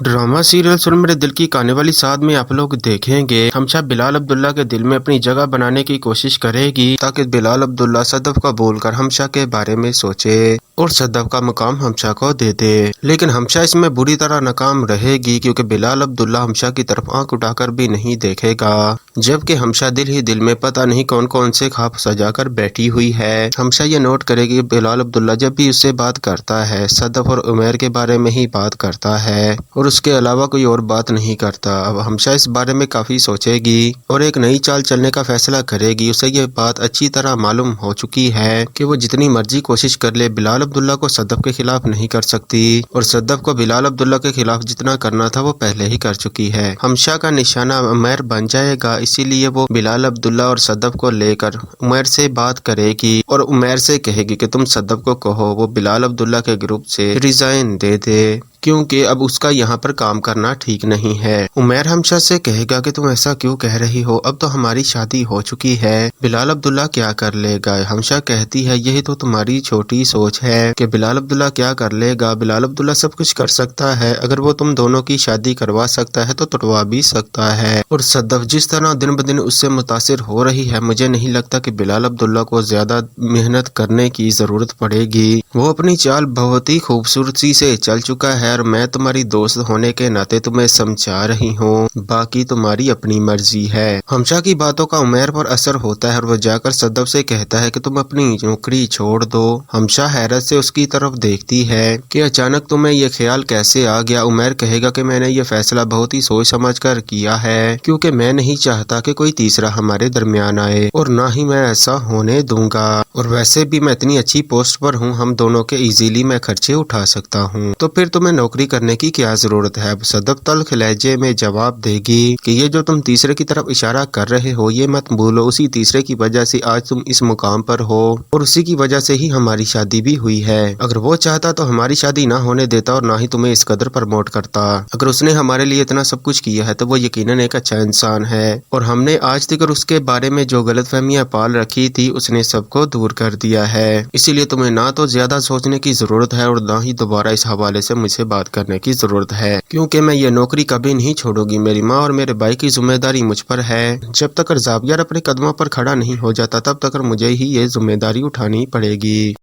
Drama serial सुन मेरे दिल की कहानी वाली साथ में आप लोग देखेंगे हमशा बिलाल अब्दुल्ला के दिल में अपनी जगह बनाने की कोशिश करेगी ताकि बिलाल अब्दुल्ला सदफ को बोलकर हमशा के बारे में सोचे और सदफ का मुकाम हमशा को दे दे। लेकिन हमशा इसमें बुरी तरह नाकाम रहेगी क्योंकि बिलाल अब्दुल्ला हमशा की तरफ आंख उठाकर भी नहीं देखेगा, जबकि हमशा दिल ही दिल में पता नहीं कौन कौन से ख्वाब सजाकर बैठी हुई है। हमशा ये नोट करेगी बिलाल अब्दुल्ला जब भी उससे बात करता है सदफ और उमैर के बारे में ही बात करता है और उसके अलावा कोई और बात नहीं करता। अब हमशा इस बारे में काफी सोचेगी और एक नई चाल चलने का फैसला करेगी। उसे ये बात अच्छी तरह मालूम हो चुकी है कि वो जितनी मर्जी कोशिश कर ले बिलाल अब्दुल्ला को सदफ के खिलाफ नहीं कर सकती और सदफ को बिलाल अब्दुल्ला के खिलाफ जितना करना था वो पहले ही कर चुकी है। हमशा का निशाना उमैर बन जाएगा, इसीलिए वो बिलाल अब्दुल्ला और सदफ को लेकर उमैर से बात करेगी और उमैर से कहेगी कि तुम सदफ को कहो वो बिलाल अब्दुल्ला के ग्रुप से रिजाइन दे दे क्योंकि अब उसका यहाँ पर काम करना ठीक नहीं है। उमैर हमशा से कहेगा कि तुम ऐसा क्यों कह रही हो, अब तो हमारी शादी हो चुकी है, बिलाल अब्दुल्ला क्या कर लेगा। हमशा कहती है यही तो तुम्हारी छोटी सोच है कि बिलाल अब्दुल्ला क्या कर लेगा। बिलाल अब्दुल्ला सब कुछ कर सकता है, अगर वो तुम दोनों की शादी करवा सकता है तो तुड़वा भी सकता है। और सदफ जिस तरह दिन ब दिन उससे मुतासिर हो रही है, मुझे नहीं लगता कि बिलाल अब्दुल्ला को ज्यादा मेहनत करने की जरूरत पड़ेगी। वो अपनी चाल बहुत ही खूबसूरती से चल चुका है और मैं तुम्हारी दोस्त होने के नाते तुम्हें समझा रही हूँ, बाकी तुम्हारी अपनी मर्जी है। हमशा की बातों का उमैर पर असर होता है और वो जाकर सदफ से कहता है कि तुम अपनी नौकरी छोड़ दो। हमशा हैरत से उसकी तरफ देखती है कि अचानक तुम्हें ये ख्याल कैसे आ गया। उमैर कहेगा कि मैंने ये फैसला बहुत ही सोच समझ कर किया है क्योंकि मैं नहीं चाहता कि कोई तीसरा हमारे दरमियान आए और ना ही मैं ऐसा होने दूंगा, और वैसे भी मैं इतनी अच्छी पोस्ट पर हूँ, हम दोनों के इजीली मैं खर्चे उठा सकता हूँ, तो फिर तुम्हें नौकरी करने की क्या जरूरत है। सदफ तल्ख लहजे में जवाब देगी कि ये जो तुम तीसरे की तरफ इशारा कर रहे हो ये मत भूलो, उसी तीसरे की वजह से आज तुम इस मुकाम पर हो और उसी की वजह से ही हमारी शादी भी हुई है। अगर वो चाहता तो हमारी शादी ना होने देता और ना ही तुम्हें इस कदर प्रमोट करता। अगर उसने हमारे लिए इतना सब कुछ किया है तो वो यकीनन एक अच्छा इंसान है और हमने आज तक उसके बारे में जो गलतफहमियां पाल रखी थी उसने सबको दूर कर दिया है। इसीलिए तुम्हें ना तो ज्यादा सोचने की जरूरत है और ना ही दोबारा इस हवाले से मुझसे बात करने की जरूरत है, क्योंकि मैं ये नौकरी कभी नहीं छोड़ूंगी। मेरी माँ और मेरे भाई की जिम्मेदारी मुझ पर है। जब तक जावियर अपने कदमों पर खड़ा नहीं हो जाता तब तक मुझे ही ये जिम्मेदारी उठानी पड़ेगी।